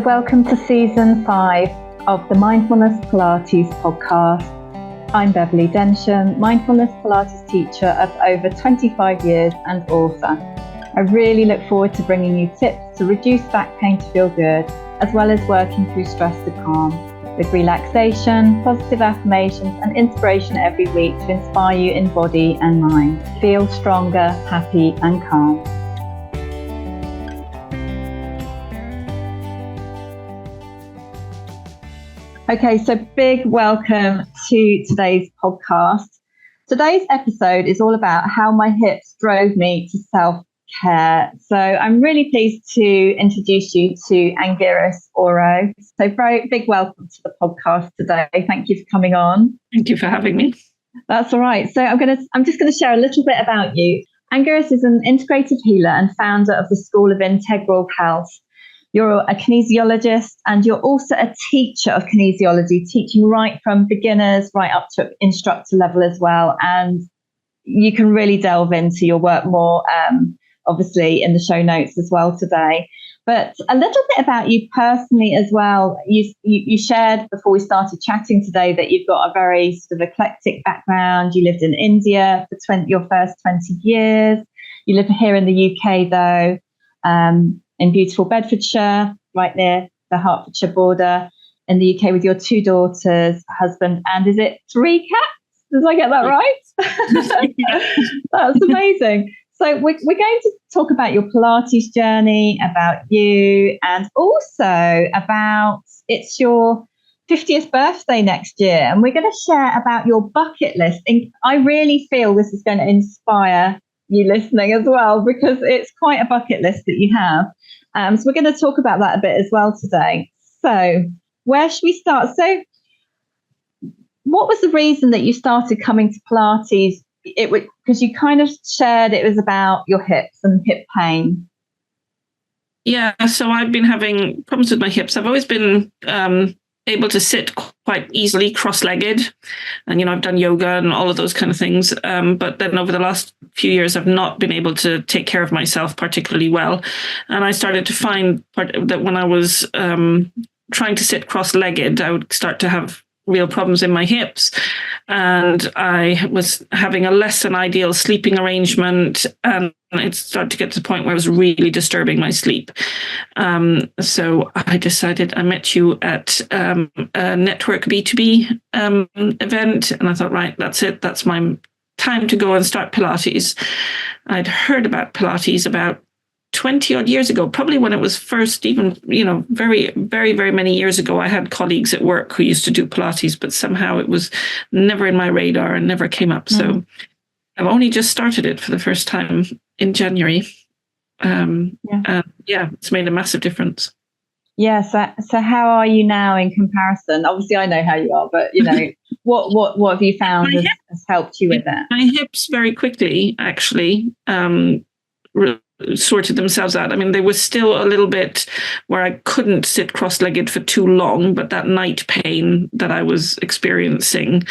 Welcome to season 5 of the Mindfulness Pilates podcast. I'm Beverly Densham, Mindfulness Pilates teacher of over 25 years and author. I really look forward to bringing you tips to reduce back pain to feel good, as well as working through stress to calm, with relaxation, positive affirmations and inspiration every week to inspire you in body and mind. Feel stronger, happy and calm. Okay, so big welcome to today's podcast. Today's episode is all about how my hips drove me to self-care. So I'm really pleased to introduce you to Angiras, Auro. So very big welcome to the podcast today. Thank you for coming on. Thank you for having me. That's all right. So I'm just going to share a little bit about you. Angiras is an integrative healer and founder of the School of Integral Health. You're a kinesiologist and you're also a teacher of kinesiology, teaching right from beginners right up to instructor level as well. And you can really delve into your work more, obviously, in the show notes as well today. But a little bit about you personally as well. You shared before we started chatting today that you've got a very sort of eclectic background. You lived in India for your first 20 years. You live here in the UK, though. In beautiful Bedfordshire, right near the Hertfordshire border, in the UK with your 2 daughters, husband, and is it 3 cats? Did I get that right? That's amazing. So we're going to talk about your Pilates journey, about you, and also about it's your 50th birthday next year. And we're going to share about your bucket list. And I really feel this is going to inspire you listening as well, because it's quite a bucket list that you have. So we're going to talk about that a bit as well today. So where should we start? So what was the reason that you started coming to Pilates? Because you kind of shared it was about your hips and hip pain. Yeah, so I've been having problems with my hips. I've always been able to sit quite easily cross-legged, and I've done yoga and all of those kind of things, but then over the last few years I've not been able to take care of myself particularly well, and I started to find that when I was trying to sit cross-legged I would start to have real problems in my hips, and I was having a less than ideal sleeping arrangement, and it started to get to the point where it was really disturbing my sleep. So I decided, I met you at a network B2B event, and I thought, right, that's it. That's my time to go and start Pilates. I'd heard about Pilates about 20 odd years ago, probably when it was first, even, very, very, very many years ago. I had colleagues at work who used to do Pilates, but somehow it was never in my radar and never came up. So I've only just started it for the first time in January. It's made a massive difference. Yeah. So how are you now in comparison? Obviously, I know how you are, but what have you found has helped you with that? My hips very quickly actually sorted themselves out. I mean, there was still a little bit where I couldn't sit cross-legged for too long, but that night pain that I was experiencing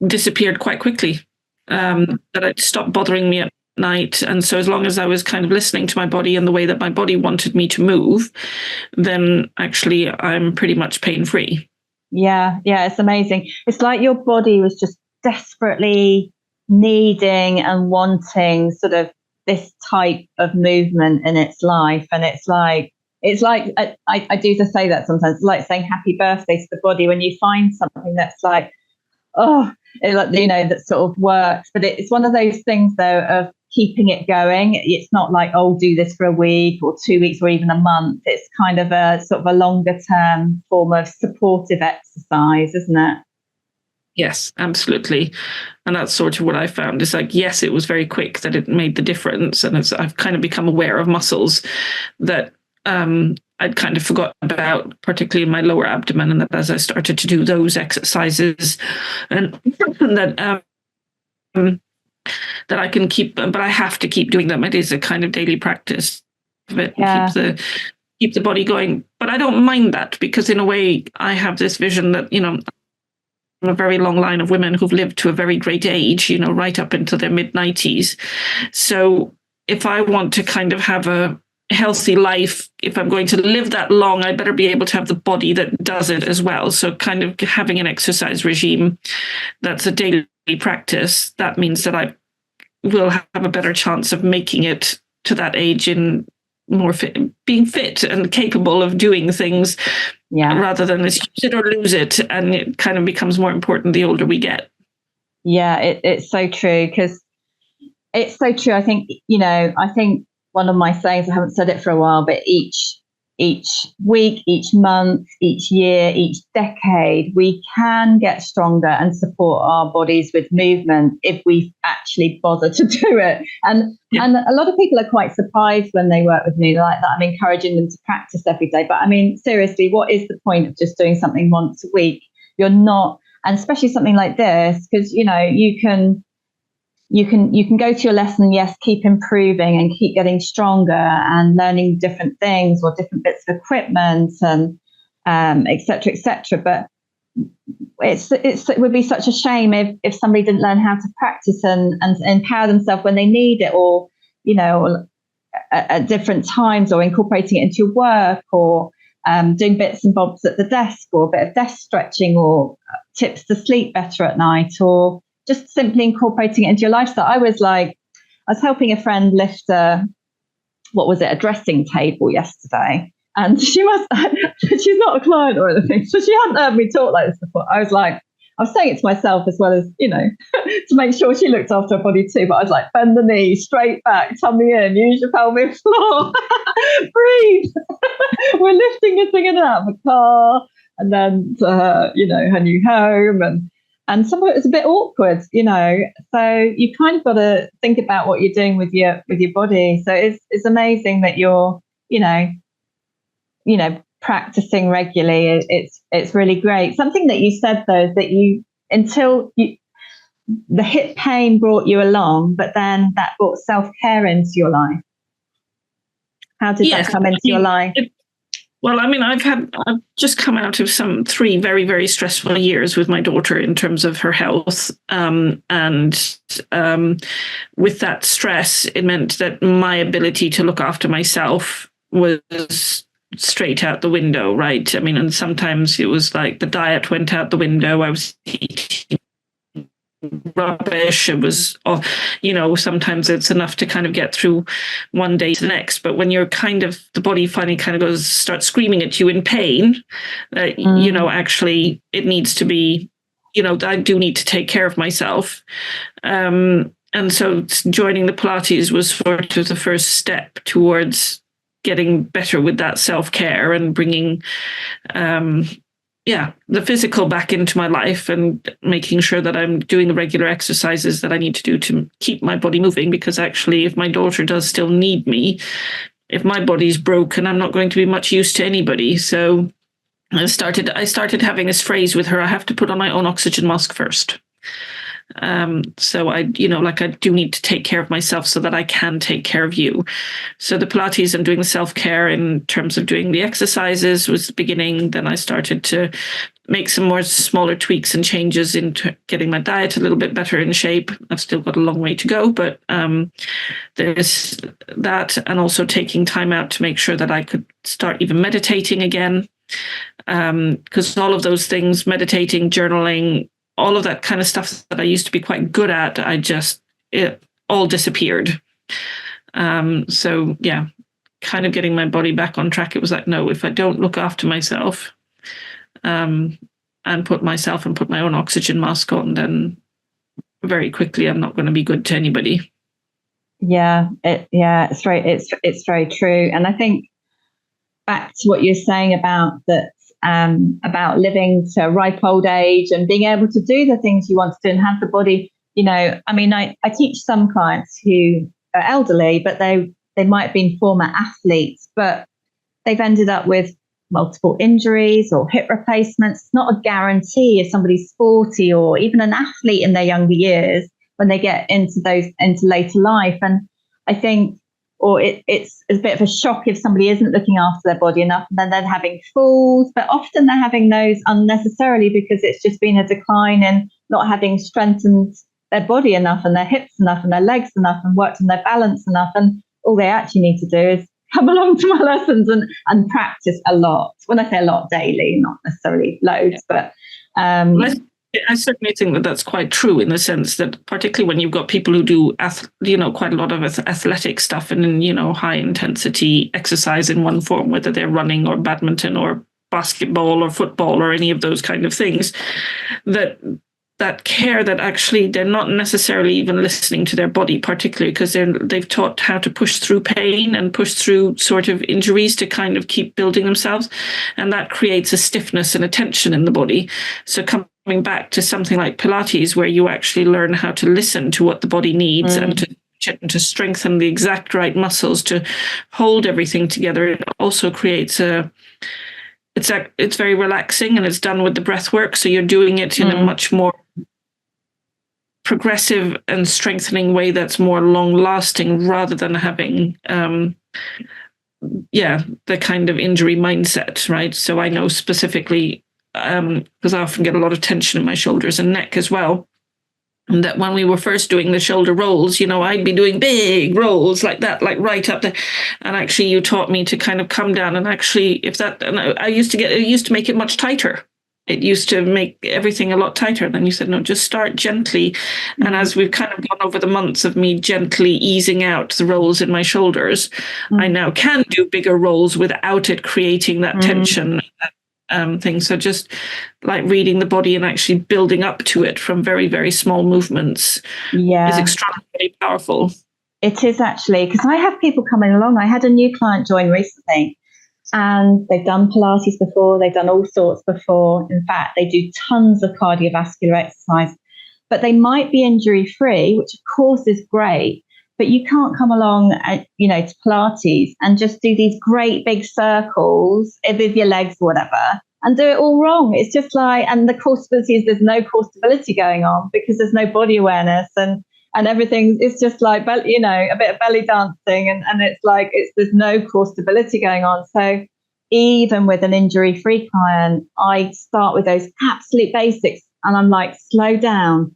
disappeared quite quickly. That it stopped bothering me at night. And so as long as I was kind of listening to my body and the way that my body wanted me to move, then actually I'm pretty much pain-free. Yeah, it's amazing. It's like your body was just desperately needing and wanting sort of this type of movement in its life. And it's like I do just say that sometimes. It's like saying happy birthday to the body when you find something that's like, that sort of works. But it's one of those things though of keeping it going. It's not like, do this for a week or 2 weeks or even a month. It's kind of a sort of a longer term form of supportive exercise, isn't it? Yes, absolutely. And that's sort of what I found is like, yes, it was very quick that it made the difference. And I've kind of become aware of muscles that I'd kind of forgotten about, particularly in my lower abdomen. And that as I started to do those exercises and that I can keep, but I have to keep doing them. It is a kind of daily practice of it. Yeah. Keep the body going. But I don't mind that because in a way I have this vision that, a very long line of women who've lived to a very great age, right up into their mid-90s. So if I want to kind of have a healthy life, if I'm going to live that long, I better be able to have the body that does it as well. So kind of having an exercise regime that's a daily practice, that means that I will have a better chance of making it to that age in more fit, being fit and capable of doing things, rather than this use it or lose it. And it kind of becomes more important the older we get. Yeah, it's so true, because it's so true. I think, I think one of my sayings, I haven't said it for a while, but each week, each month, each year, each decade, we can get stronger and support our bodies with movement if we actually bother to do it. And a lot of people are quite surprised when they work with me like that. I'm encouraging them to practice every day. But I mean, seriously, what is the point of just doing something once a week? You're not, and especially something like this, because, you can go to your lesson, yes, keep improving and keep getting stronger and learning different things or different bits of equipment and et cetera, but it would be such a shame if somebody didn't learn how to practice and empower themselves when they need it, or at different times, or incorporating it into your work, or doing bits and bobs at the desk, or a bit of desk stretching, or tips to sleep better at night, or just simply incorporating it into your lifestyle. I was helping a friend lift a dressing table yesterday. And she's not a client or anything, so she hadn't heard me talk like this before. I was saying it to myself as well as, to make sure she looked after her body too. But I was like, bend the knee, straight back, tummy in, use your pelvic floor, breathe. We're lifting this thing in and out of the car, and then to her, her new home, and some of it was a bit awkward, So you kind of got to think about what you're doing with your body. So it's amazing that you're, practicing regularly. It's really great. Something that you said though is that the hip pain brought you along, but then that brought self-care into your life. How did that come into your life? Well, I mean, I've just come out of 3 very, very stressful years with my daughter in terms of her health. And with that stress, it meant that my ability to look after myself was straight out the window, right? I mean, and sometimes it was like the diet went out the window. I was eating rubbish. It was, sometimes it's enough to kind of get through one day to the next. But when you're the body finally kind of starts screaming at you in pain, actually it needs to be, I do need to take care of myself. And so joining the Pilates was sort of the first step towards getting better with that self-care and bringing, the physical back into my life and making sure that I'm doing the regular exercises that I need to do to keep my body moving. Because actually, if my daughter does still need me, if my body's broken, I'm not going to be much use to anybody. So I started having this phrase with her: I have to put on my own oxygen mask first. So I do need to take care of myself so that I can take care of you. So the Pilates and doing the self-care in terms of doing the exercises was the beginning. Then I started to make some more smaller tweaks and changes into getting my diet a little bit better in shape. I've still got a long way to go, but there's that, and also taking time out to make sure that I could start even meditating again. Because all of those things, meditating, journaling, all of that kind of stuff that I used to be quite good at, it all disappeared. So yeah, kind of getting my body back on track. It was like, no, if I don't look after myself, and put my own oxygen mask on, then very quickly I'm not going to be good to anybody. Yeah, it's very true. And I think back to what you're saying about that, about living to a ripe old age and being able to do the things you want to do and have the body, I mean, I teach some clients who are elderly, but they might have been former athletes, but they've ended up with multiple injuries or hip replacements. It's not a guarantee if somebody's 40 or even an athlete in their younger years when they get into later life. And I think, it's a bit of a shock if somebody isn't looking after their body enough, and then they're having falls, but often they're having those unnecessarily because it's just been a decline in not having strengthened their body enough and their hips enough and their legs enough and worked on their balance enough. And all they actually need to do is come along to my lessons and practice a lot. When I say a lot, daily, not necessarily loads, but well, I certainly think that that's quite true in the sense that particularly when you've got people who do, quite a lot of athletic stuff and, high intensity exercise in one form, whether they're running or badminton or basketball or football or any of those kind of things, that care that actually they're not necessarily even listening to their body, particularly because they've taught how to push through pain and push through sort of injuries to kind of keep building themselves. And that creates a stiffness and a tension in the body. So coming back to something like Pilates, where you actually learn how to listen to what the body needs and to strengthen the exact right muscles to hold everything together, it also creates it's very relaxing, and it's done with the breath work. So you're doing it in a much more progressive and strengthening way that's more long lasting, rather than having the kind of injury mindset, right? So I know specifically, because I often get a lot of tension in my shoulders and neck as well, and that when we were first doing the shoulder rolls, I'd be doing big rolls like that, like right up there. And actually you taught me to kind of come down, and actually I used to make it much tighter. It used to make everything a lot tighter. And then you said, no, just start gently. And as we've kind of gone over the months of me gently easing out the rolls in my shoulders, I now can do bigger rolls without it creating that tension thing. So just like reading the body and actually building up to it from very, very small movements is extraordinarily powerful. It is actually, because I have people coming along. I had a new client join recently, and they've done Pilates before, they've done all sorts before. In fact, they do tons of cardiovascular exercise, but they might be injury free, which of course is great. But you can't come along, to Pilates and just do these great big circles with your legs or whatever and do it all wrong. It's just like, and the core stability is there's no core stability going on because there's no body awareness and everything. It's just like, a bit of belly dancing and it's like, there's no core stability going on. So even with an injury-free client, I start with those absolute basics and I'm like, slow down,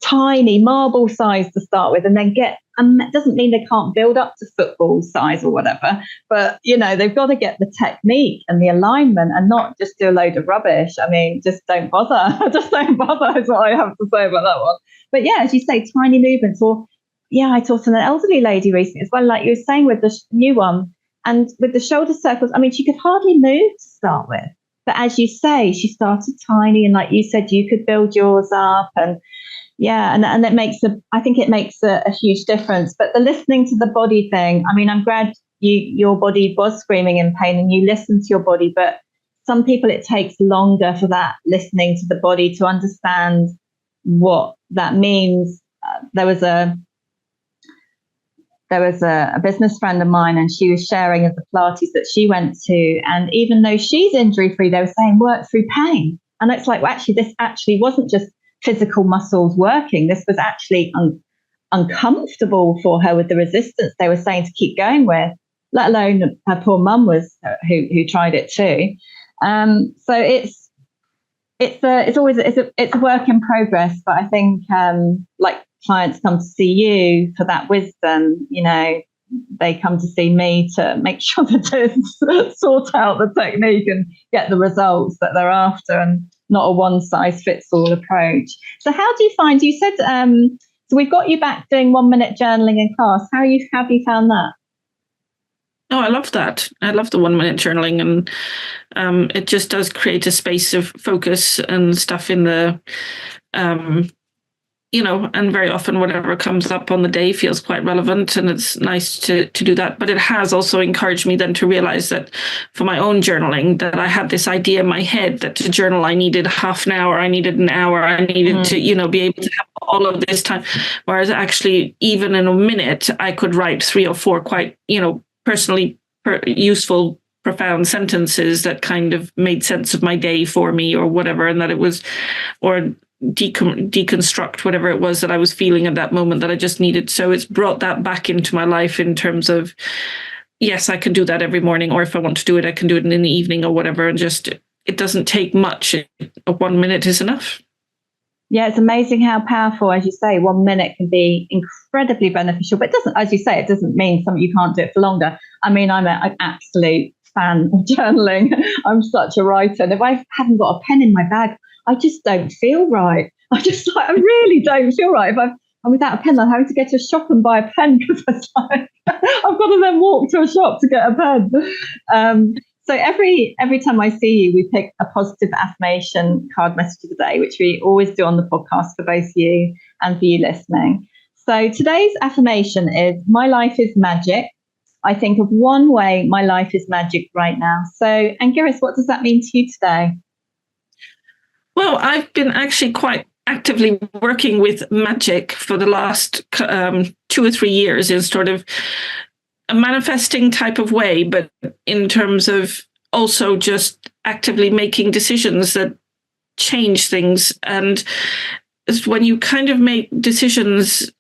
tiny marble size to start with, and then it doesn't mean they can't build up to football size or whatever, but they've got to get the technique and the alignment and not just do a load of rubbish. I mean, just don't bother. Just don't bother is what I have to say about that one. But yeah, as you say, tiny movements. Or I taught an elderly lady recently as well, like you were saying with the new one, and with the shoulder circles. I mean, she could hardly move to start with, but as you say, she started tiny, and like you said, you could build yours up and. Yeah, and it makes a huge difference. But the listening to the body thing, I mean, I'm glad your body was screaming in pain and you listened to your body, but some people it takes longer for that listening to the body to understand what that means. There was a business friend of mine, and she was sharing of the Pilates that she went to, and even though she's injury free, they were saying work through pain, and it's like, well, actually, this actually wasn't just physical muscles working. This was actually uncomfortable for her with the resistance they were saying to keep going with, let alone her poor mum was who tried it too. So it's always a work in progress. But I think like clients come to see you for that wisdom. They come to see me to make sure that they sort out the technique and get the results that they're after, and not a one-size-fits-all approach. So how do you find, you said, so we've got you back doing 1 minute journaling in class. How have you found that? Oh, I love that. I love the 1 minute journaling, and it just does create a space of focus and stuff in the, and very often whatever comes up on the day feels quite relevant, and it's nice to do that. But it has also encouraged me then to realize that for my own journaling, that I had this idea in my head that to journal, I needed half an hour, I needed an hour, I needed to, be able to have all of this time. Whereas actually, even in a minute, I could write 3 or 4 quite, personally useful, profound sentences that kind of made sense of my day for me or whatever, and that it was, or deconstruct whatever it was that I was feeling at that moment that I just needed. So it's brought that back into my life in terms of, yes, I can do that every morning, or if I want to do it, I can do it in the evening or whatever. And just, it doesn't take much. 1 minute is enough. Yeah, it's amazing how powerful, as you say, 1 minute can be incredibly beneficial. But it doesn't, as you say, it doesn't mean something you can't do it for longer. I mean, I'm an absolute fan of journaling. I'm such a writer. And if I haven't got a pen in my bag, I just don't feel right. I really don't feel right. If I'm without a pen, I'm having to go to a shop and buy a pen because it's like, I've got to then walk to a shop to get a pen. So every time I see you, we pick a positive affirmation card message of the day, which we always do on the podcast for both you and for you listening. So today's affirmation is, my life is magic. I think of one way my life is magic right now. So Angiras, what does that mean to you today? Well, I've been actually quite actively working with magic for the last 2 or 3 years in sort of a manifesting type of way, but in terms of also just actively making decisions that change things. And it's when you kind of make decisions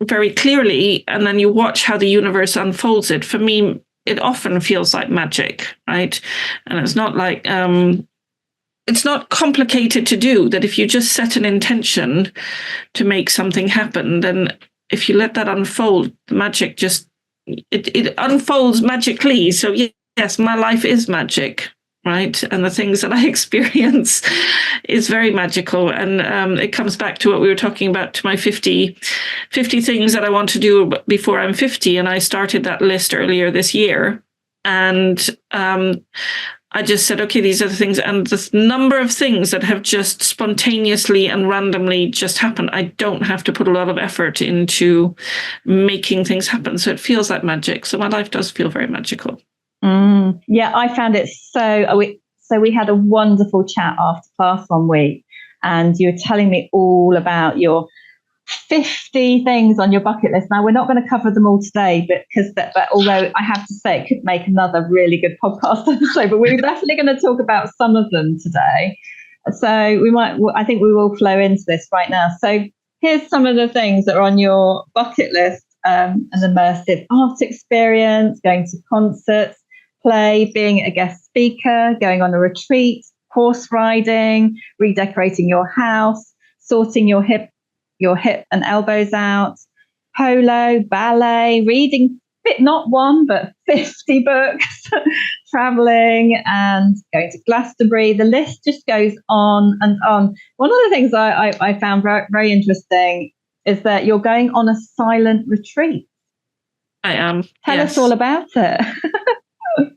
very clearly and then you watch how the universe unfolds it, for me, it often feels like magic, right? And it's not like, it's not complicated to do, that if you just set an intention to make something happen, then if you let that unfold, the magic just, it unfolds magically. So yes, my life is magic, right? And the things that I experience is very magical. And it comes back to what we were talking about, to my 50 things that I want to do before I'm 50. And I started that list earlier this year. And I just said, okay, these are the things. And the number of things that have just spontaneously and randomly just happened, I don't have to put a lot of effort into making things happen. So it feels like magic. So my life does feel very magical. Yeah, I found it so we had a wonderful chat after class 1 week, and you were telling me all about your 50 things on your bucket list. Now, we're not going to cover them all today, but although I have to say it could make another really good podcast episode, but we're definitely going to talk about some of them today. So I think we will flow into this right now. So here's some of the things that are on your bucket list: an immersive art experience, going to concerts, play, being a guest speaker, going on a retreat, horse riding, redecorating your house, sorting your hip and elbows out, polo, ballet, reading, not 1, but 50 books, traveling, and going to Glastonbury. The list just goes on and on. One of the things I found very, very interesting is that you're going on a silent retreat. I am. Tell us all about it.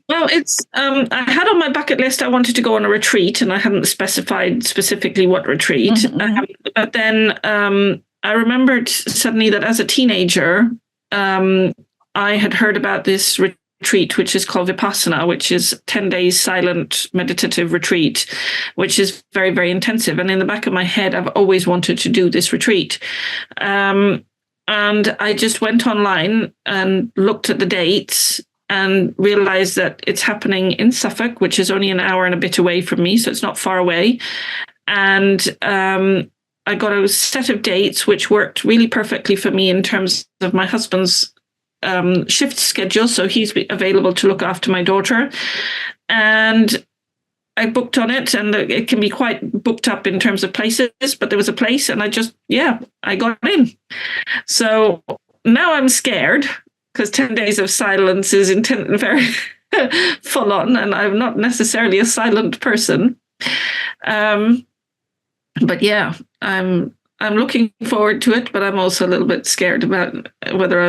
Well, it's I had on my bucket list, I wanted to go on a retreat, and I hadn't specified specifically what retreat. Mm-hmm. But then I remembered suddenly that as a teenager, I had heard about this retreat, which is called Vipassana, which is 10 days silent meditative retreat, which is very, very intensive. And in the back of my head, I've always wanted to do this retreat. And I just went online and looked at the dates and realized that it's happening in Suffolk, which is only an hour and a bit away from me, so it's not far away. And I got a set of dates which worked really perfectly for me in terms of my husband's shift schedule, so he's available to look after my daughter. And I booked on it, and it can be quite booked up in terms of places, but there was a place, and I got in. So now I'm scared, because 10 days of silence is very full on, and I'm not necessarily a silent person. But yeah, I'm looking forward to it, but I'm also a little bit scared about whether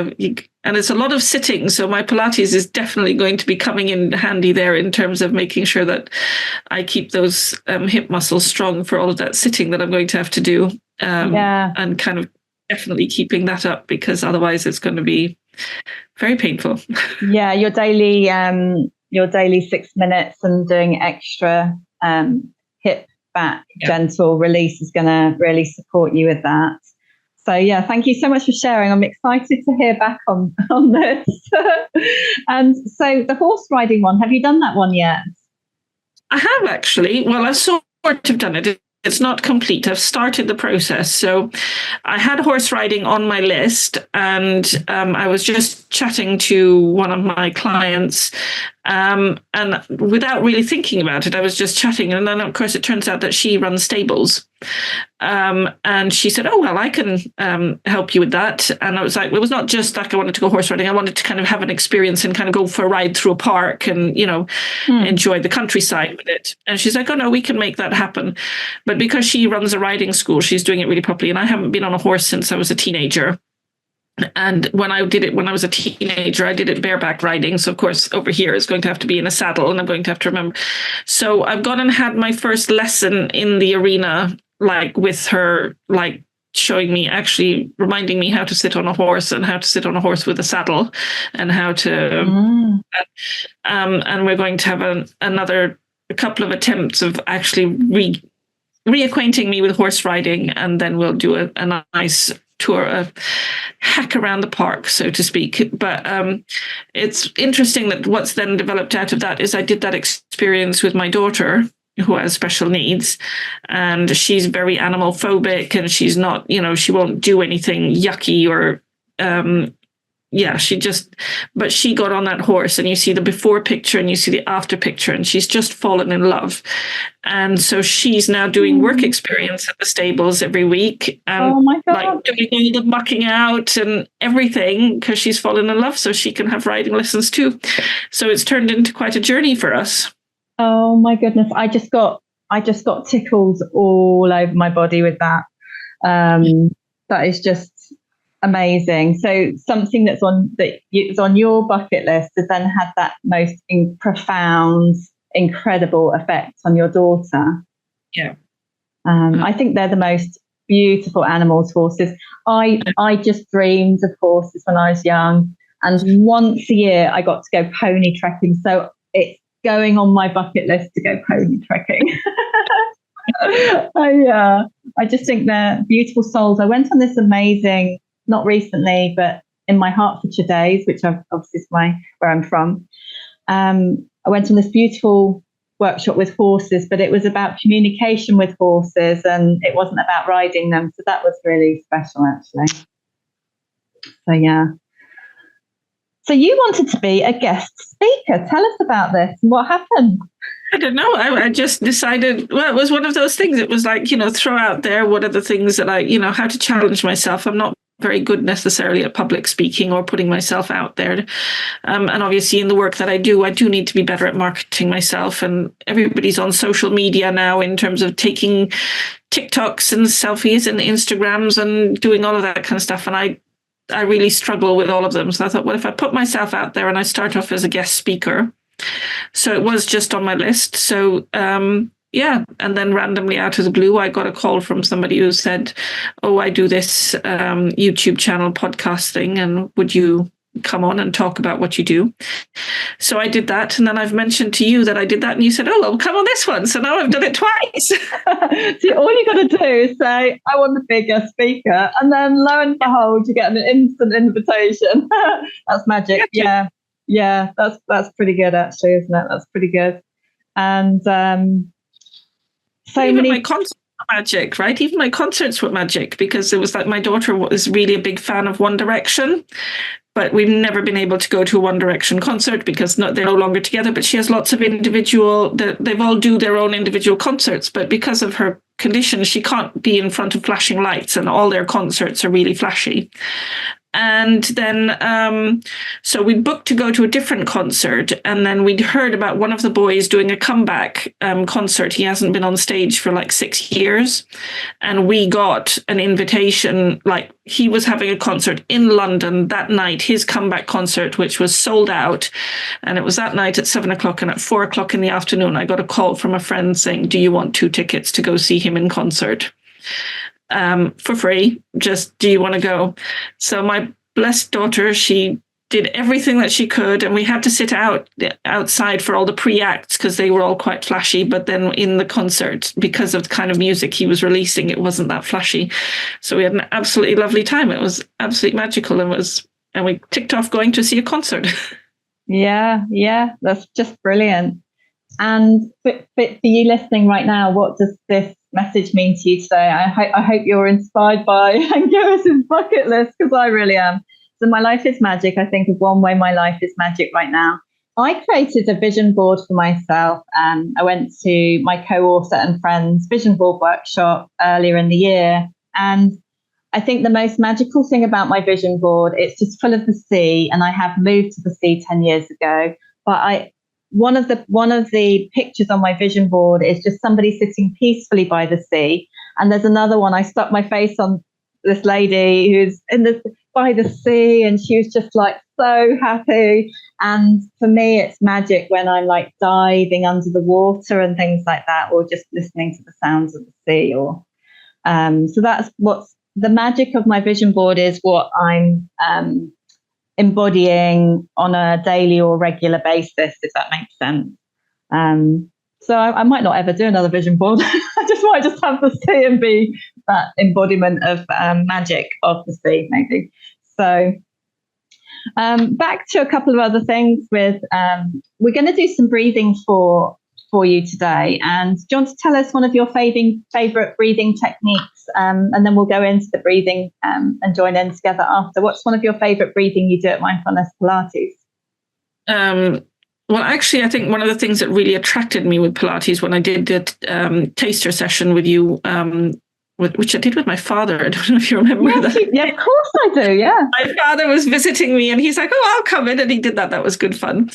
and it's a lot of sitting. So my Pilates is definitely going to be coming in handy there in terms of making sure that I keep those hip muscles strong for all of that sitting that I'm going to have to do. And kind of definitely keeping that up, because otherwise it's going to be very painful. Yeah, your daily 6 minutes and doing extra hip back gentle release is going to really support you with that. So yeah, thank you so much for sharing. I'm excited to hear back on this. And so the horse riding one, have you done that one yet? I have actually. Well, I've sort of done it. It's not complete. I've started the process. So I had horse riding on my list, and I was just chatting to one of my clients, And without really thinking about it, I was just chatting. And then, of course, it turns out that she runs stables. And she said, oh, well, I can help you with that. And I was like, it was not just like I wanted to go horse riding. I wanted to kind of have an experience and kind of go for a ride through a park and, enjoy the countryside with it. And she's like, oh, no, we can make that happen. But because she runs a riding school, she's doing it really properly. And I haven't been on a horse since I was a teenager. And when I did it when I was a teenager, I did it bareback riding. So, of course, over here is going to have to be in a saddle and I'm going to have to remember. So I've gone and had my first lesson in the arena, like with her, like showing me, actually reminding me how to sit on a horse and how to sit on a horse with a saddle and how to. And we're going to have a couple of attempts of actually reacquainting me with horse riding. And then we'll do a nice tour, a hack around the park, so to speak. But it's interesting that what's then developed out of that is I did that experience with my daughter who has special needs, and she's very animal phobic, and she's not, she won't do anything yucky or but she got on that horse and you see the before picture and you see the after picture and she's just fallen in love. And so she's now doing work experience at the stables every week and like doing all the mucking out and everything because she's fallen in love so she can have riding lessons too. So it's turned into quite a journey for us. Oh my goodness. I just got tickles all over my body with that. That is just amazing. So something that's on your bucket list has then had that most profound, incredible effect on your daughter. Yeah. I think they're the most beautiful animals, horses. I just dreamed of horses when I was young, and once a year I got to go pony trekking. So it's going on my bucket list to go pony trekking. I just think they're beautiful souls. I went on this amazing, not recently, but in my Hertfordshire days, which obviously is where I'm from. I went on this beautiful workshop with horses, but it was about communication with horses and it wasn't about riding them. So that was really special, actually. So, yeah. So you wanted to be a guest speaker. Tell us about this. What happened? I don't know. I just decided, well, it was one of those things. It was like, throw out there what are the things that how to challenge myself. I'm not very good necessarily at public speaking or putting myself out there. And obviously in the work that I do need to be better at marketing myself. And everybody's on social media now in terms of taking TikToks and selfies and Instagrams and doing all of that kind of stuff. And I really struggle with all of them. So I thought, well, if I put myself out there and I start off as a guest speaker, so it was just on my list. So, and then randomly out of the blue, I got a call from somebody who said, oh, I do this YouTube channel podcasting, and would you come on and talk about what you do? So I did that. And then I've mentioned to you that I did that. And you said, oh, well, come on this one. So now I've done it twice. So all you got to do is say, I want to be a guest speaker. And then lo and behold, you get an instant invitation. That's magic. Yeah. Yeah. That's pretty good, actually, isn't it? That's pretty good. And my concerts were magic, right? Even my concerts were magic because it was like my daughter was really a big fan of One Direction. But we've never been able to go to a One Direction concert because they're no longer together. But she has lots of they've all do their own individual concerts. But because of her condition, she can't be in front of flashing lights, and all their concerts are really flashy. And then, so we booked to go to a different concert. And then we'd heard about one of the boys doing a comeback concert. He hasn't been on stage for like 6 years. And we got an invitation, like he was having a concert in London that night, his comeback concert, which was sold out. And it was that night at 7:00, and at 4:00 in the afternoon, I got a call from a friend saying, do you want 2 tickets to go see him in concert? For free, just do you want to go? So my blessed daughter, she did everything that she could, and we had to sit outside for all the pre-acts because they were all quite flashy. But then in the concert, because of the kind of music he was releasing, it wasn't that flashy. So we had an absolutely lovely time. It was absolutely magical, and we ticked off going to see a concert. Yeah, that's just brilliant. And for you listening right now, what does this message mean to you today? I hope you're inspired by Angiras' bucket list, because I really am. So my life is magic. I think of one way my life is magic right now. I created a vision board for myself. I went to my co-author and friend's vision board workshop earlier in the year. And I think the most magical thing about my vision board, it's just full of the sea. And I have moved to the sea 10 years ago. But one of the pictures on my vision board is just somebody sitting peacefully by the sea. And there's another one, I stuck my face on this lady who's by the sea, and she was just like so happy. And for me, it's magic when I'm like diving under the water and things like that, or just listening to the sounds of the sea. Or so that's what's the magic of my vision board, is what I'm embodying on a daily or regular basis, if that makes sense. So I might not ever do another vision board. I might just have the sea and be that embodiment of magic of the sea, maybe. So back to a couple of other things. We're going to do some breathing for you today. And do you want to tell us one of your favorite breathing techniques? And then we'll go into the breathing and join in together after. What's one of your favorite breathing you do at Mindfulness Pilates? Well, actually, I think one of the things that really attracted me with Pilates when I did the taster session with you, which I did with my father. I don't know if you remember that. Yeah, of course I do, yeah. My father was visiting me and he's like, oh, I'll come in. And he did that. That was good fun.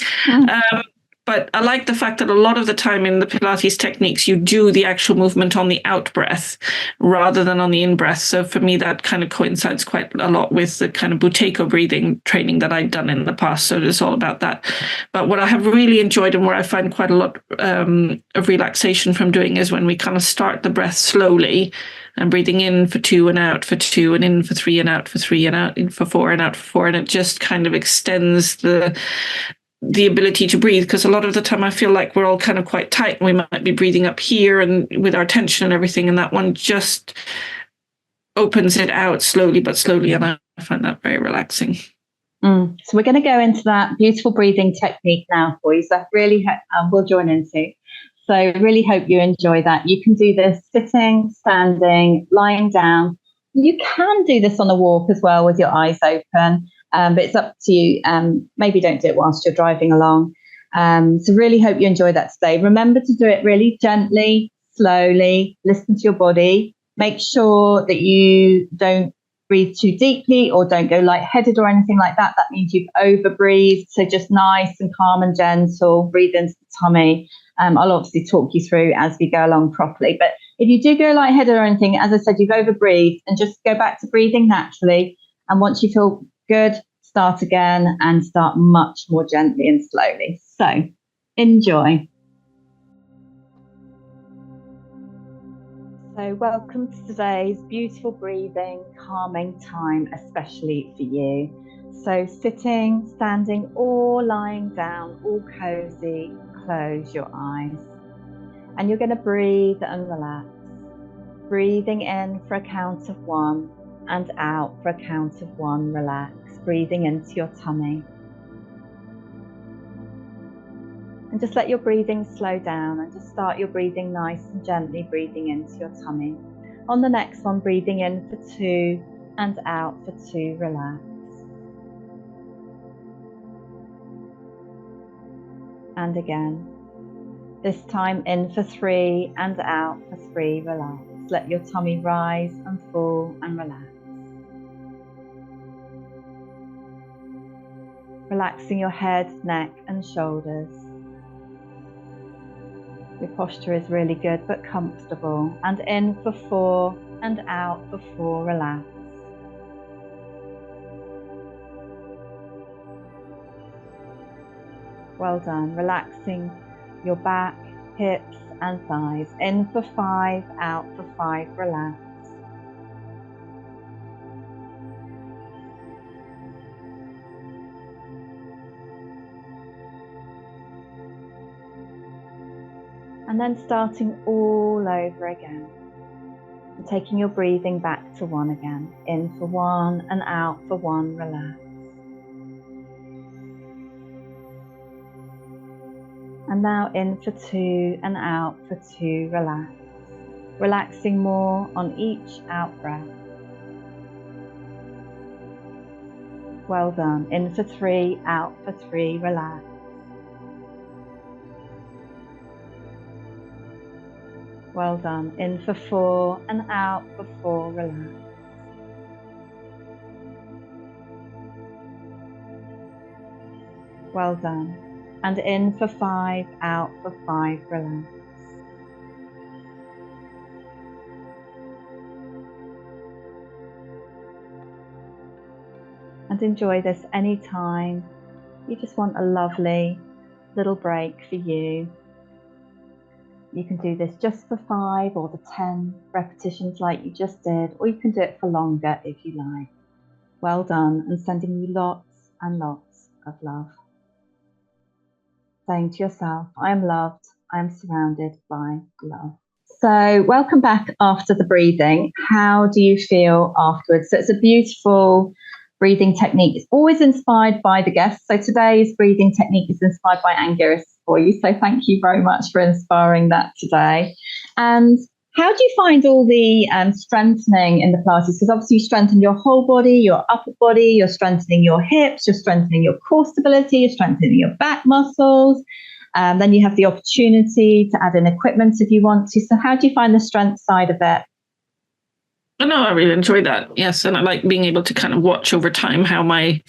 But I like the fact that a lot of the time in the Pilates techniques, you do the actual movement on the out breath rather than on the in breath. So for me, that kind of coincides quite a lot with the kind of Buteyko breathing training that I'd done in the past. So it's all about that. But what I have really enjoyed and where I find quite a lot of relaxation from doing is when we kind of start the breath slowly and breathing in for 2 and out for 2 and in for 3 and out for 3 and out in for 4 and out for 4. And it just kind of extends the ability to breathe, because a lot of the time I feel like we're all kind of quite tight and we might be breathing up here and with our tension and everything, and that one just opens it out slowly but slowly, and I find that very relaxing. So we're going to go into that beautiful breathing technique now for you, so really we'll join into. So really hope you enjoy that. You can do this sitting, standing, lying down. You can do this on a walk as well with your eyes open. But it's up to you. Maybe don't do it whilst you're driving along. So really hope you enjoy that today. Remember to do it really gently, slowly. Listen to your body. Make sure that you don't breathe too deeply or don't go lightheaded or anything like that. That means you've overbreathed. So just nice and calm and gentle. Breathe into the tummy. I'll obviously talk you through as we go along properly. But if you do go lightheaded or anything, as I said, you've overbreathed, and just go back to breathing naturally. And once you feel good, start again and start much more gently and slowly. So enjoy. So welcome to today's beautiful breathing, calming time, especially for you. So sitting, standing, or lying down, all cozy, close your eyes. And you're going to breathe and relax. Breathing in for a count of 1 and out for a count of 1, relax. Breathing into your tummy. And just let your breathing slow down and just start your breathing nice and gently, breathing into your tummy. On the next one, breathing in for 2 and out for 2, relax. And again. This time in for 3 and out for 3, relax. Let your tummy rise and fall and relax. Relaxing your head, neck and shoulders. Your posture is really good but comfortable. And in for 4 and out for 4, relax. Well done. Relaxing your back, hips and thighs. In for 5, out for 5, relax. And then starting all over again. And taking your breathing back to 1 again. In for 1 and out for 1, relax. And now in for 2 and out for 2, relax. Relaxing more on each out breath. Well done. In for 3, out for 3, relax. Well done. In for 4 and out for 4. Relax. Well done. And in for 5, out for 5. Relax. And enjoy this anytime you just want a lovely little break for you. You can do this just for 5 or the 10 repetitions like you just did, or you can do it for longer if you like. Well done, and sending you lots and lots of love. Saying to yourself, I am loved, I am surrounded by love. So welcome back after the breathing. How do you feel afterwards? So it's a beautiful breathing technique. It's always inspired by the guests. So today's breathing technique is inspired by Angiras for you. So thank you very much for inspiring that today. And how do you find all the strengthening in the Pilates? Because obviously you strengthen your whole body, your upper body, you're strengthening your hips, you're strengthening your core stability, you're strengthening your back muscles. Then you have the opportunity to add in equipment if you want to. So how do you find the strength side of it? I know I really enjoy that. Yes. And I like being able to kind of watch over time how my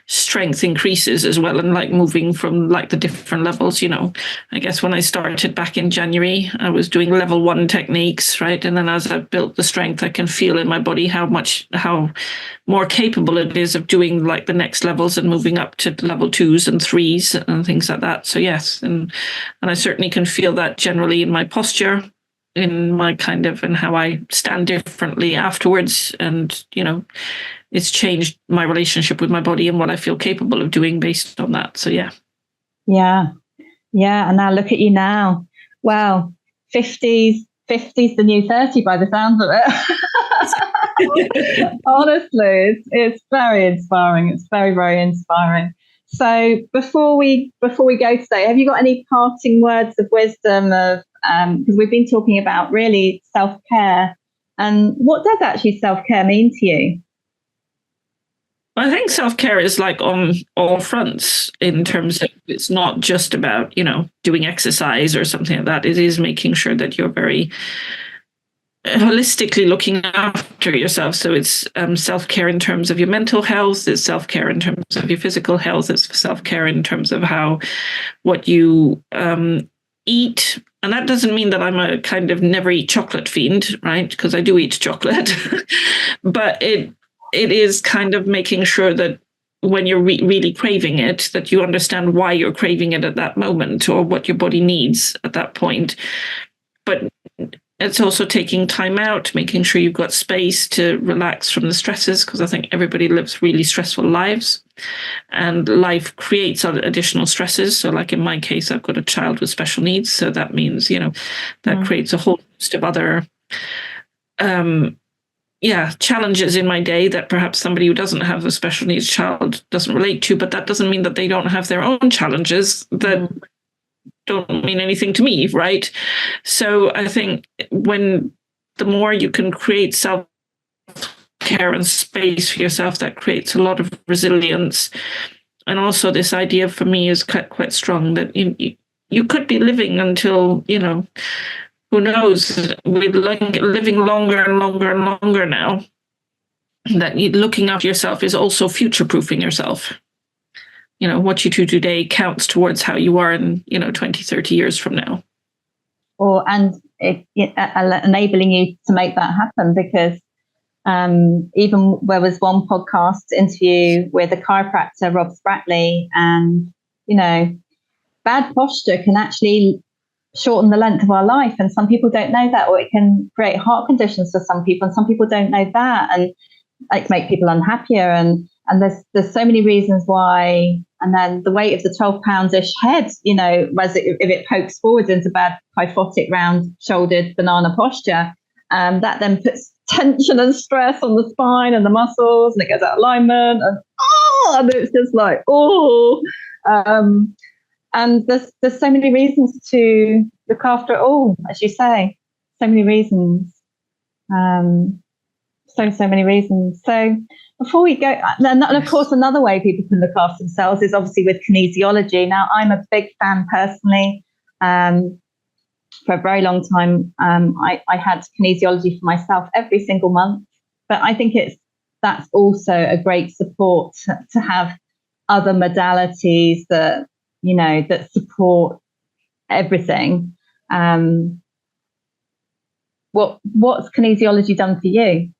strength increases as well, and like moving from like the different levels. I guess when I started back in January, I was doing level 1 techniques, right? And then as I built the strength, I can feel in my body how more capable it is of doing like the next levels and moving up to level 2s and 3s and things like that. So yes. And I certainly can feel that generally in my posture, in my and how I stand differently afterwards. And, it's changed my relationship with my body and what I feel capable of doing based on that. So, yeah. Yeah. And now look at you now. Well, 50's the new 30 by the sounds of it. Honestly, it's very inspiring. It's very, very inspiring. So before we go today, have you got any parting words of wisdom of, because we've been talking about really self-care, and what does actually self-care mean to you? I think self-care is like on all fronts, in terms of it's not just about, doing exercise or something like that. It is making sure that you're very holistically looking after yourself. So it's self-care in terms of your mental health, it's self-care in terms of your physical health, it's self-care in terms of what you eat. And that doesn't mean that I'm a kind of never eat chocolate fiend, right? Because I do eat chocolate. But it is kind of making sure that when you're really craving it, that you understand why you're craving it at that moment or what your body needs at that point. But it's also taking time out, making sure you've got space to relax from the stresses, because I think everybody lives really stressful lives, and life creates additional stresses. So like in my case, I've got a child with special needs. So that means, that creates a whole host of other challenges in my day that perhaps somebody who doesn't have a special needs child doesn't relate to. But that doesn't mean that they don't have their own challenges that don't mean anything to me, right? So I think the more you can create self-care and space for yourself, that creates a lot of resilience. And also this idea for me is quite strong that you could be living until, who knows, we're living longer and longer and longer now, that looking after yourself is also future-proofing yourself. What you do today counts towards how you are in, 20, 30 years from now. And enabling you to make that happen, because even there was one podcast interview with a chiropractor, Rob Spratley, and, bad posture can actually shorten the length of our life. And some people don't know that, or it can create heart conditions for some people, and some people don't know that, and it can make people unhappier. And there's so many reasons why. And then the weight of the 12 pounds-ish head, if it pokes forwards into bad kyphotic round-shouldered banana posture, that then puts tension and stress on the spine and the muscles, and it goes out of alignment, and it's just like, and there's so many reasons to look after it all, as you say, so many reasons. So many reasons. So before we go, and of course, another way people can look after themselves is obviously with kinesiology. Now, I'm a big fan personally for a very long time, I had kinesiology for myself every single month. But I think that's also a great support to have other modalities that, that support everything. What's kinesiology done for you?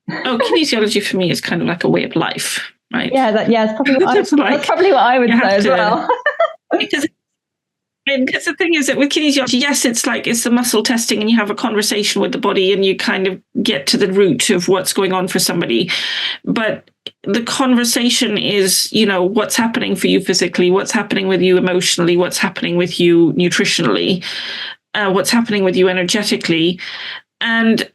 Oh, kinesiology for me is kind of like a way of life, right? Yeah, that's probably that's probably what I would say as well. Because the thing is that with kinesiology, yes, it's the muscle testing, and you have a conversation with the body, and you kind of get to the root of what's going on for somebody. But the conversation is, what's happening for you physically, what's happening with you emotionally, what's happening with you nutritionally, what's happening with you energetically, and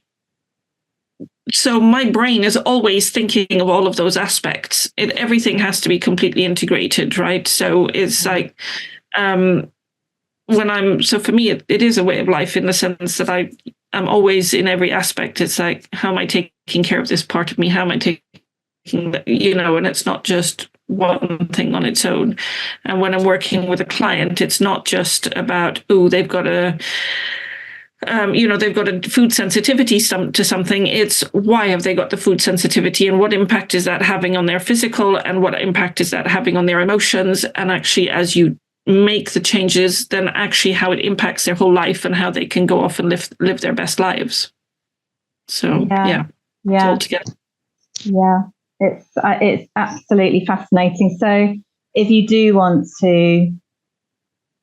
so my brain is always thinking of all of those aspects. Everything has to be completely integrated, right? So it's like, so for me, it is a way of life in the sense that I'm always in every aspect. It's like, how am I taking care of this part of me? How am I taking, and it's not just one thing on its own. And when I'm working with a client, it's not just about, they've got a food sensitivity to something. It's why have they got the food sensitivity, and what impact is that having on their physical, and what impact is that having on their emotions? And actually, as you make the changes, then actually how it impacts their whole life and how they can go off and live their best lives. So all together. Yeah, it's absolutely fascinating. So if you do want to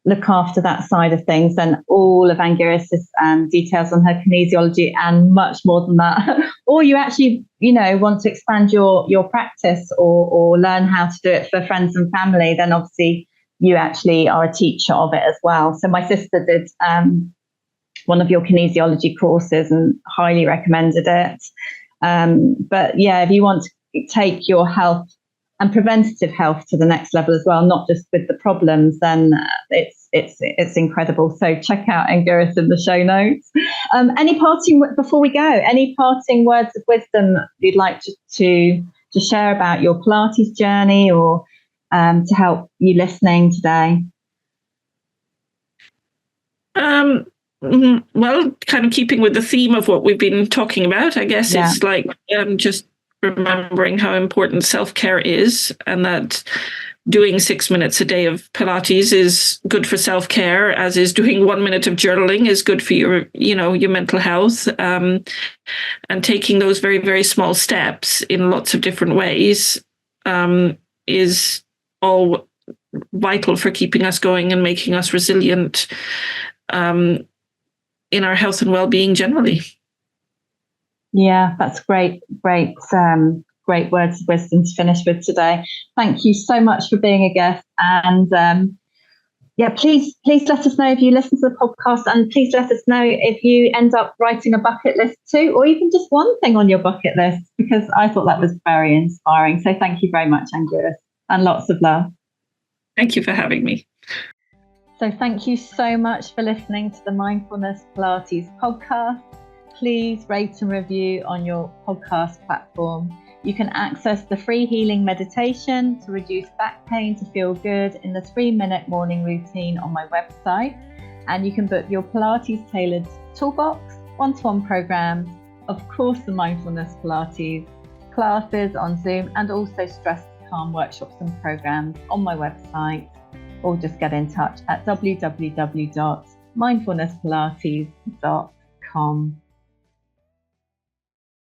look after that side of things, then all of Angiras' details on her kinesiology and much more than that, or you actually, want to expand your practice or learn how to do it for friends and family, then obviously you actually are a teacher of it as well. So my sister did one of your kinesiology courses and highly recommended it. But yeah, if you want to take your health and preventative health to the next level as well, not just with the problems, then it's incredible. So check out Angiras in the show notes. Before we go, any parting words of wisdom you'd like to share about your Pilates journey, or to help you listening today? Well, kind of keeping with the theme of what we've been talking about, I guess it's like just remembering how important self-care is, and that doing 6 minutes a day of Pilates is good for self-care, as is doing 1 minute of journaling is good for your mental health. And taking those very, very small steps in lots of different ways is all vital for keeping us going and making us resilient in our health and well-being generally. Yeah, that's great words of wisdom to finish with today. Thank you so much for being a guest. And please let us know if you listen to the podcast, and please let us know if you end up writing a bucket list too, or even just one thing on your bucket list, because I thought that was very inspiring. So thank you very much, Angiras, and lots of love. Thank you for having me. So thank you so much for listening to the Mindfulness Pilates podcast. Please rate and review on your podcast platform. You can access the free healing meditation to reduce back pain to feel good in the 3-minute morning routine on my website. And you can book your Pilates tailored toolbox, one-to-one programs, of course the Mindfulness Pilates classes on Zoom, and also stress calm workshops and programs on my website, or just get in touch at www.mindfulnesspilates.com.